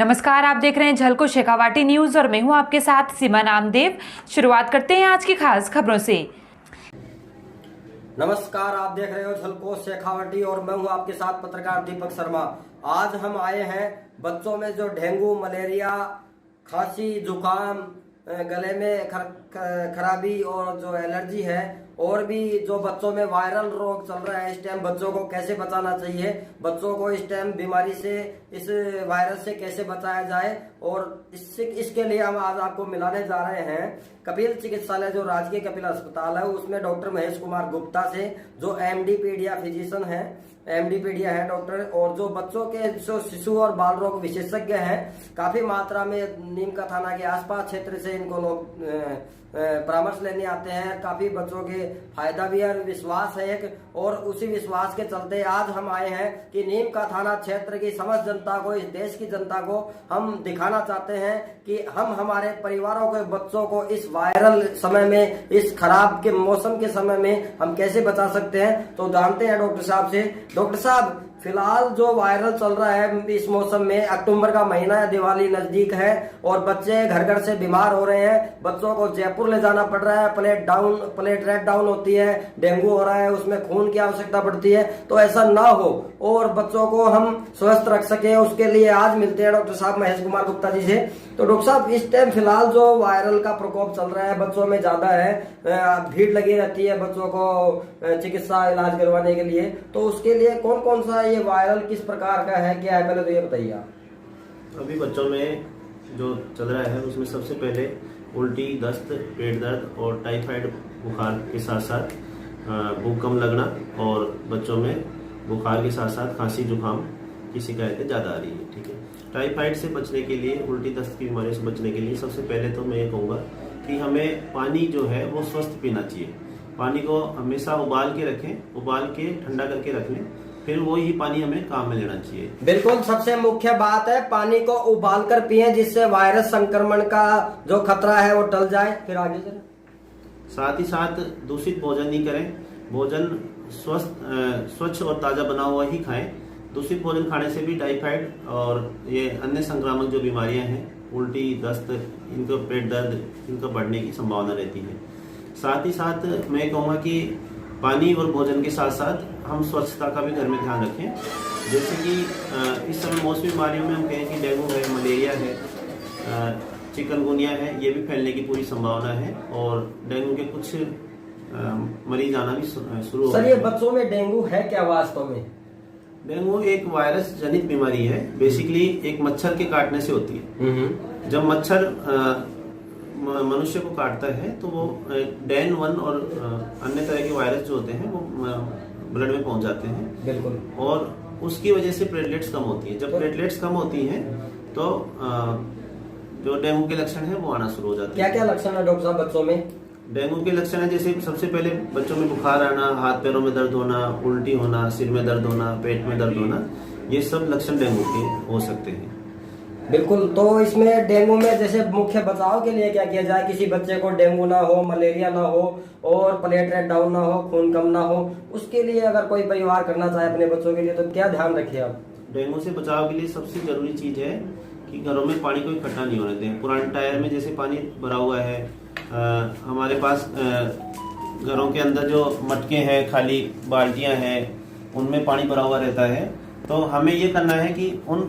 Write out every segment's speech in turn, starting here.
नमस्कार, आप देख रहे हैं झलको शेखावाटी न्यूज और मैं हूं आपके साथ सीमा नामदेव। शुरुआत करते हैं आज की खास खबरों से। नमस्कार, आप देख रहे हो झलको शेखावाटी और मैं हूं आपके साथ पत्रकार दीपक शर्मा। आज हम आए हैं बच्चों में जो डेंगू, मलेरिया, खांसी, जुकाम, गले में खराबी और जो एलर्जी है और भी जो बच्चों में वायरल रोग चल रहा है, इस टाइम बच्चों को कैसे बचाना चाहिए, बच्चों को इस टाइम बीमारी से, इस वायरस से कैसे बचाया जाए और इसके लिए हम आज आपको मिलाने जा रहे हैं कपिल चिकित्सालय, जो राजकीय कपिल अस्पताल है, उसमें डॉक्टर महेश कुमार गुप्ता से, जो एमडी पीडिया फिजिशियन है, एमडी पीडिया है डॉक्टर, और जो बच्चों के जो शिशु और बाल रोग विशेषज्ञ हैं, काफी मात्रा में नीम का थाना के आसपास क्षेत्र से इनको लोग परामर्श लेने आते हैं। काफी बच्चों के फायदा भी है, विश्वास है एक, और उसी विश्वास के चलते आज हम आए हैं कि नीम का थाना क्षेत्र की समस्त जनता को, इस देश की जनता को हम दिखाना चाहते हैं कि हम हमारे परिवारों के बच्चों को इस वायरल समय में, इस खराब के मौसम के समय में हम कैसे बचा सकते हैं। तो जानते हैं डॉक्टर साहब से। डॉक्टर साहब, फिलहाल जो वायरल चल रहा है इस मौसम में, अक्टूबर का महीना है, दिवाली नजदीक है और बच्चे घर घर से बीमार हो रहे हैं, बच्चों को जयपुर ले जाना पड़ रहा है, प्लेटलेट डाउन होती है, डेंगू हो रहा है, उसमें खून की आवश्यकता पड़ती है। तो ऐसा ना हो और बच्चों को हम स्वस्थ रख सके, उसके लिए आज मिलते हैं डॉक्टर साहब महेश कुमार गुप्ता जी से। तो डॉक्टर साहब, इस टाइम फिलहाल जो वायरल का प्रकोप चल रहा है, बच्चों में ज्यादा है, भीड़ लगी रहती है बच्चों को चिकित्सा इलाज करवाने के लिए, तो उसके लिए कौन कौन सा ये वायरल किस प्रकार का है, क्या है, पहले तो ये बताइए आप। अभी बच्चों में जो चल रहा है उसमें सबसे पहले उल्टी, दस्त, पेट दर्द और टाइफाइड बुखार के साथ साथ भूख कम लगना और बच्चों में बुखार के साथ साथ खांसी, जुकाम की शिकायतें ज़्यादा आ रही है। ठीक है, टाइफाइड से बचने के लिए, उल्टी दस्त की बीमारी से बचने के लिए सबसे पहले तो मैं ये कहूँगा कि हमें पानी जो है वो स्वस्थ पीना चाहिए। पानी को हमेशा उबाल के रखें, उबाल के ठंडा करके रख लें, फिर वो ही पानी हमें काम में लेना चाहिए। बिल्कुल, सबसे मुख्य बात है पानी को उबाल कर पिए, जिससे वायरस संक्रमण का जो खतरा है वो टल जाए। फिर आगे चलें। साथ ही साथ दूषित भोजन नहीं करें, भोजन स्वच्छ और ताज़ा बना हुआ ही खाएं। दूषित भोजन खाने से भी टाइफाइड और ये अन्य संक्रामक जो बीमारियां हैं, उल्टी, दस्त, इनको पेट दर्द, इनका बढ़ने की संभावना रहती है। साथ ही साथ मैं कहूँगा कि पानी और भोजन के साथ साथ हम स्वच्छता का भी घर में ध्यान रखें। जैसे कि इस समय मौसमी बीमारियों में हम कहें कि डेंगू है, मलेरिया है, चिकनगुनिया है, ये भी फैलने की पूरी संभावना है और डेंगू के कुछ मरीज आना भी शुरू हो। सर, ये बच्चों में डेंगू है क्या वास्तव में? डेंगू एक वायरस जनित बीमारी है, बेसिकली एक मच्छर के काटने से होती है। जब मच्छर मनुष्य को काटता है तो वो डेन 1 और अन्य तरह के वायरस जो होते हैं वो ब्लड में पहुंच जाते हैं। बिल्कुल, और उसकी वजह से प्लेटलेट्स कम होती है। जब प्लेटलेट्स कम होती हैं तो जो डेंगू के लक्षण है वो आना शुरू हो जाते हैं। क्या क्या लक्षण है डॉक्टर साहब बच्चों में? डेंगू के लक्षण है, जैसे सबसे पहले बच्चों में बुखार आना, हाथ पैरों में दर्द होना, उल्टी होना, सिर में दर्द होना, पेट में दर्द होना, ये सब लक्षण डेंगू के हो सकते हैं। बिल्कुल, तो इसमें डेंगू में जैसे मुख्य बचाव के लिए क्या किया जाए? किसी बच्चे को डेंगू ना हो, मलेरिया ना हो और प्लेटलेट डाउन ना हो, खून कम ना हो, उसके लिए अगर कोई परिवार करना चाहे अपने बच्चों के लिए तो क्या ध्यान रखिए आप? डेंगू से बचाव के लिए सबसे जरूरी चीज है कि घरों में पानी को इकट्ठा नहीं होने दें। पुराने टायर में जैसे पानी भरा हुआ है, हमारे पास घरों के अंदर जो मटके हैं, खाली बाल्टियां हैं, उनमें पानी भरा हुआ रहता है। तो हमें ये करना है कि उन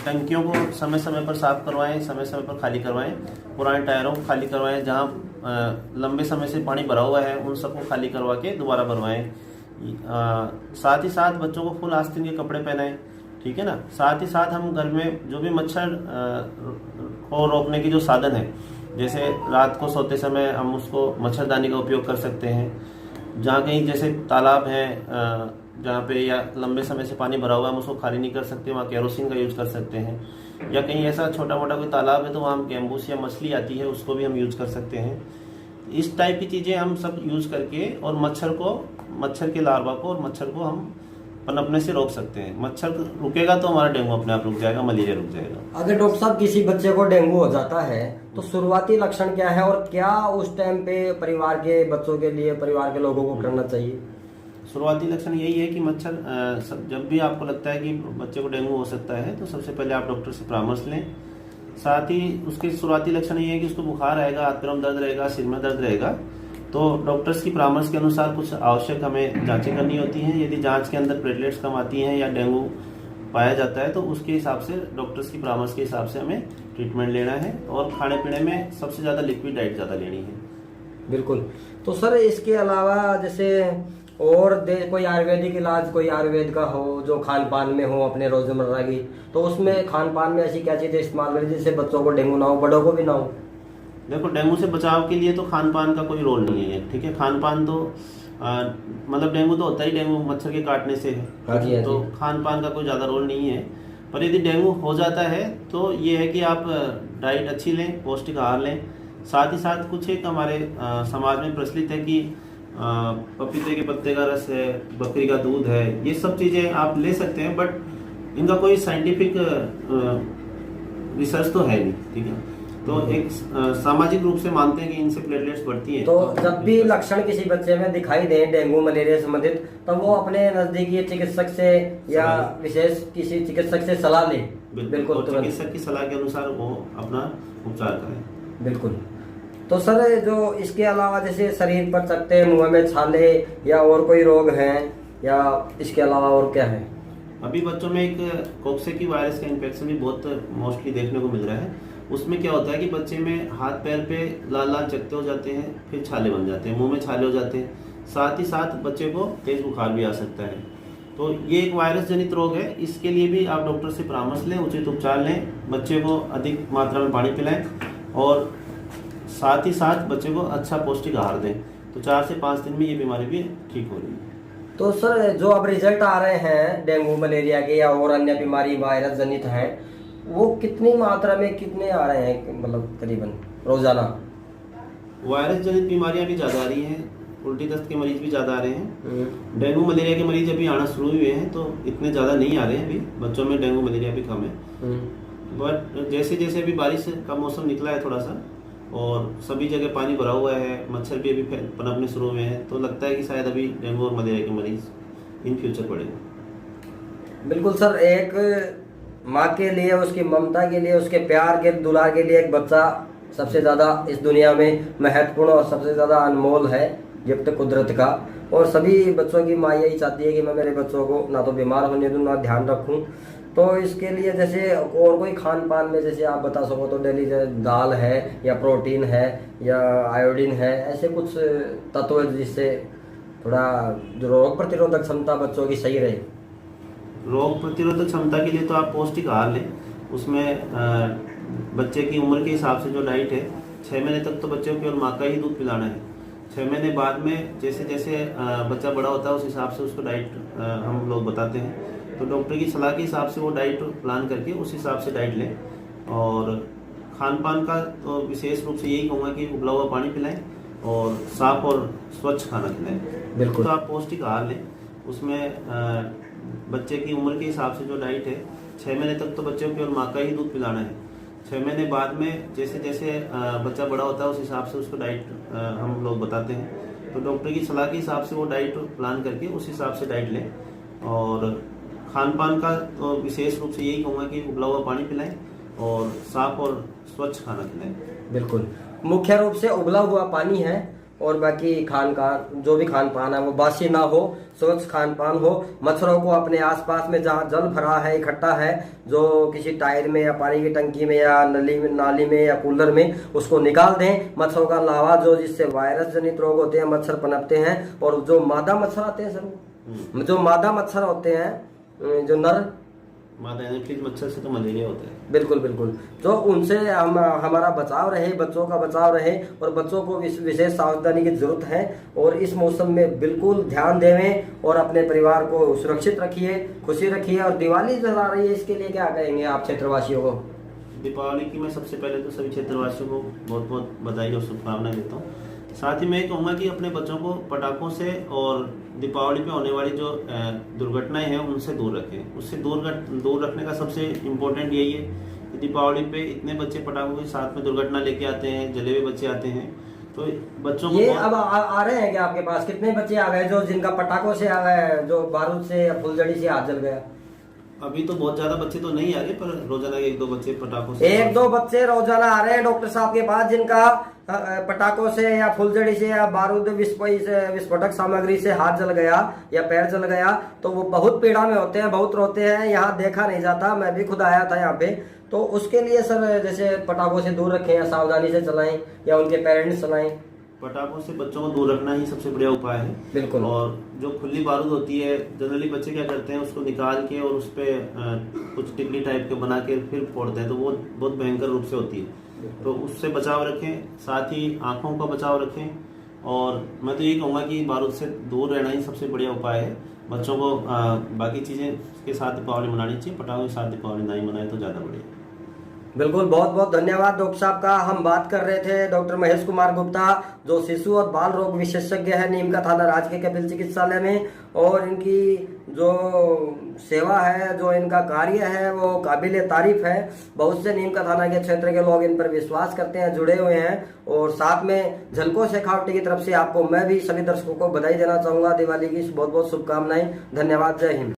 टंकियों को समय समय पर साफ करवाएं, समय समय पर खाली करवाएं, पुराने टायरों को खाली करवाएं, जहां लंबे समय से पानी भरा हुआ है उन सबको खाली करवा के दोबारा भरवाएं। साथ ही साथ बच्चों को फुल आस्तीन के कपड़े पहनाएं, ठीक है ना। साथ ही साथ हम घर में जो भी मच्छर को रोकने की जो साधन है, जैसे रात को सोते समय हम उसको मच्छरदानी का उपयोग कर सकते हैं। जहाँ कहीं जैसे तालाब है जहाँ पे या लंबे समय से पानी भरा हुआ है, हम उसको खाली नहीं कर सकते, वहाँ केरोसिन का यूज कर सकते हैं। या कहीं ऐसा छोटा मोटा कोई तालाब है तो वहाँ हम गैम्बूस या मछली आती है उसको भी हम यूज कर सकते हैं। इस टाइप की चीज़ें हम सब यूज करके और मच्छर के लार्वा को और मच्छर को हम पनपने से रोक सकते हैं। मच्छर रुकेगा तो हमारा डेंगू अपने आप रुक जाएगा, मलेरिया रुक जाएगा। अगर डॉक्टर साहब किसी बच्चे को डेंगू हो जाता है तो शुरुआती लक्षण क्या है और क्या उस टाइम पे परिवार के बच्चों के लिए, परिवार के लोगों को करना चाहिए? शुरुआती लक्षण यही है कि मच्छर जब भी आपको लगता है कि बच्चे को डेंगू हो सकता है तो सबसे पहले आप डॉक्टर से परामर्श लें। साथ ही उसके शुरुआती लक्षण ये है कि उसको बुखार आएगा, हाथ पैरों में दर्द रहेगा, सिर में दर्द रहेगा, तो डॉक्टर्स की परामर्श के अनुसार कुछ आवश्यक हमें जांचें करनी होती हैं। यदि जांच के अंदर प्लेटलेट्स कम आती हैं या डेंगू पाया जाता है तो उसके हिसाब से डॉक्टर्स की परामर्श के हिसाब से हमें ट्रीटमेंट लेना है और खाने पीने में सबसे ज़्यादा लिक्विड डाइट ज़्यादा लेनी है। बिल्कुल। तो सर इसके अलावा जैसे और कोई आयुर्वेदिक इलाज, कोई आयुर्वेद का हो जो खान पान में हो अपने रोजमर्रा की, तो उसमें खान पान में ऐसी क्या चीज़ें इस्तेमाल करें जिससे बच्चों को डेंगू ना हो, बड़ों को भी ना हो? देखो, डेंगू से बचाव के लिए तो खान पान का कोई रोल नहीं है, ठीक है। खान पान तो मतलब डेंगू तो होता ही डेंगू मच्छर के काटने से है, हाँ जी, हाँ तो जी। खान पान का कोई ज़्यादा रोल नहीं है। पर यदि डेंगू हो जाता है तो ये है कि आप डाइट अच्छी लें, पौष्टिक आहार लें। साथ ही साथ कुछ एक हमारे समाज में प्रचलित है कि पपीते के पत्ते का रस है, बकरी का दूध है, ये सब चीज़ें आप ले सकते हैं, बट इनका कोई साइंटिफिक रिसर्च तो है नहीं, ठीक है। तो एक सामाजिक रूप से मानते हैं कि इनसे प्लेटलेट्स बढ़ती हैं। तो जब भी लक्षण किसी बच्चे में दिखाई दे डेंगू मलेरिया संबंधित, तब वो अपने नजदीकी चिकित्सक से या विशेष किसी चिकित्सक से सलाह ले। बिल्कुल, और चिकित्सक की सलाह के अनुसार वो अपना उपचार करें। बिल्कुल। तो सर जो इसके अलावा जैसे शरीर पर चकते, मुंह में छाले या और कोई रोग हैं, या इसके अलावा और क्या है? अभी बच्चों में एक कोक्सेकी वायरस का इन्फेक्शन भी बहुत मोस्टली देखने को मिल रहा है। उसमें क्या होता है कि बच्चे में हाथ पैर पे लाल लाल चकते हो जाते हैं, फिर छाले बन जाते हैं, मुंह में छाले हो जाते हैं, साथ ही साथ बच्चे को तेज बुखार भी आ सकता है। तो ये एक वायरस जनित रोग है। इसके लिए भी आप डॉक्टर से परामर्श लें, उचित उपचार लें, बच्चे को अधिक मात्रा में पानी पिलाएं और साथ ही साथ बच्चे को अच्छा पौष्टिक आहार दें। तो 4 से 5 दिन में ये बीमारी भी ठीक हो रही है। तो सर जो अब रिजल्ट आ रहे हैं डेंगू मलेरिया के या और अन्य बीमारी वायरस जनित हैं, वो कितनी मात्रा में कितने आ रहे हैं, मतलब करीबन रोजाना? वायरस जनित बीमारियां भी ज़्यादा आ रही हैं, उल्टी दस्त के मरीज भी ज़्यादा आ रहे हैं। डेंगू मलेरिया के मरीज अभी आना शुरू हुए हैं तो इतने ज़्यादा नहीं आ रहे हैं। अभी बच्चों में डेंगू मलेरिया भी कम है, बट जैसे जैसे अभी बारिश का मौसम निकला है थोड़ा सा और सभी जगह पानी भरा हुआ है, मच्छर भी अभी पनपने शुरू हुए हैं, तो लगता है कि शायद अभी डेंगू और मलेरिया के मरीज इन फ्यूचर बढ़ेंगे। बिल्कुल सर। एक माँ के लिए, उसकी ममता के लिए, उसके प्यार के दुलार के लिए एक बच्चा सबसे ज़्यादा इस दुनिया में महत्वपूर्ण और सबसे ज़्यादा अनमोल है गिफ्ट कुदरत का। और सभी बच्चों की माँ यही चाहती है कि मैं मेरे बच्चों को ना तो बीमार होने दूँ, ना ध्यान रखूँ। तो इसके लिए जैसे और कोई खान पान में जैसे आप बता सको तो डेली दाल है या प्रोटीन है या आयोडीन है, ऐसे कुछ तत्व जिससे थोड़ा जो रोग प्रतिरोधक क्षमता बच्चों की सही रहे। रोग प्रतिरोधक क्षमता के लिए तो आप पौष्टिक आहार लें। उसमें बच्चे की उम्र के हिसाब से जो डाइट है, 6 महीने तक तो बच्चे को केवल माँ का ही दूध पिलाना है। 6 महीने बाद में जैसे जैसे बच्चा बड़ा होता है उस हिसाब से उसको डाइट हम लोग बताते हैं। तो डॉक्टर की सलाह के हिसाब से वो डाइट प्लान करके उस हिसाब से डाइट लें। और खान पान का तो विशेष रूप से यही कहूँगा कि उबला हुआ पानी पिलाएं और साफ और स्वच्छ खाना खिलाएं। बिल्कुल। तो आप पौष्टिक आहार लें। उसमें बच्चे की उम्र के हिसाब से जो डाइट है, 6 महीने तक तो बच्चे को केवल माँ का ही दूध पिलाना है। 6 महीने बाद में जैसे जैसे बच्चा बड़ा होता है उस हिसाब से उसको डाइट हम लोग बताते हैं। तो डॉक्टर की सलाह के हिसाब से वो डाइट प्लान करके उस हिसाब से डाइट लें। और खान पान का तो विशेष रूप से यही कहूँगा कि उबला हुआ पानी पिलाएं और साफ और स्वच्छ खाना खिलाएं। बिल्कुल। मुख्य रूप से उबला हुआ पानी है और बाकी खान का जो भी खान पान है वो बासी ना हो, स्वच्छ खान पान हो। मच्छरों को अपने आसपास में जहाँ जल भरा है, इकट्ठा है, जो किसी टायर में या पानी की टंकी में या नाली में या कूलर में, उसको निकाल दें। मच्छरों का लावा जो जिससे वायरस जनित रोग होते हैं, मच्छर पनपते हैं। और जो मादा मच्छर आते हैं सर, जो मादा मच्छर होते हैं, जो नर मादा एनाफिलीज मच्छर से तो मलेरिया होता है। बिल्कुल बिल्कुल। तो उनसे हमारा बचाव रहे, बच्चों का बचाव रहे और बच्चों को विशेष सावधानी की जरूरत है। और इस मौसम में बिल्कुल ध्यान देवें और अपने परिवार को सुरक्षित रखिए, खुशी रखिए। और दिवाली जला रही है, इसके लिए क्या कहेंगे आप क्षेत्रवासियों को? दीपावली की मैं सबसे पहले तो सभी क्षेत्रवासियों को बहुत बहुत बधाई और शुभकामनाएं देता हूँ। साथ ही मैं ये कहूँगा कि अपने बच्चों को पटाखों से और दीपावली पे होने वाली जो दुर्घटनाएं हैं उनसे दूर रखें। उससे दूर रखने का सबसे इम्पोर्टेंट यही है कि दीपावली पे इतने बच्चे पटाखों के साथ में दुर्घटना लेके आते हैं, जले हुए बच्चे आते हैं, तो बच्चों को ये अब आ रहे हैं क्या आपके पास? कितने बच्चे आ गए जो जिनका पटाखों से आ गए, जो बारूद से या फुलझड़ी से हाथ जल गया? अभी तो बहुत ज्यादा बच्चे तो नहीं आ रहे, पर रोजाना एक दो बच्चे पटाखों से, एक दो बच्चे रोजाना आ रहे हैं डॉक्टर साहब के पास जिनका पटाखों से या फुलझड़ी से या बारूद विस्फोटक सामग्री से हाथ जल गया या पैर जल गया, तो वो बहुत पीड़ा में होते हैं, बहुत रोते हैं। यहाँ देखा नहीं जाता, मैं भी खुद आया था यहाँ पे। तो उसके लिए सर जैसे पटाखों से दूर रखें या सावधानी से चलाएं या उनके पेरेंट्स चलाएं? पटाखों से बच्चों को दूर रखना ही सबसे बढ़िया उपाय है। बिल्कुल। और जो खुली बारूद होती है, जनरली बच्चे क्या करते हैं, उसको निकाल के और उस पर कुछ टिकली टाइप के बना के फिर फोड़ते हैं, तो वो बहुत भयंकर रूप से होती है। तो उससे बचाव रखें, साथ ही आंखों का बचाव रखें। और मैं तो यही कहूँगा कि बारूद से दूर रहना ही सबसे बढ़िया उपाय है। बच्चों को बाकी चीज़ें के साथ दीपावली मनानी चाहिए, पटाखों के साथ दीपावली नहीं मनाए तो ज़्यादा बढ़िया। बिल्कुल, बहुत बहुत धन्यवाद डॉक्टर साहब का। हम बात कर रहे थे डॉक्टर महेश कुमार गुप्ता, जो शिशु और बाल रोग विशेषज्ञ है नीमका थाना राजकीय कपिल चिकित्सालय में। और इनकी जो सेवा है, जो इनका कार्य है, वो काबिल तारीफ है। बहुत से नीमका थाना के क्षेत्र के लोग इन पर विश्वास करते हैं, जुड़े हुए हैं। और साथ में झलको शेखावटी की तरफ से आपको मैं भी सभी दर्शकों को बधाई देना चाहूँगा। दिवाली की बहुत बहुत शुभकामनाएं। धन्यवाद। जय हिंद।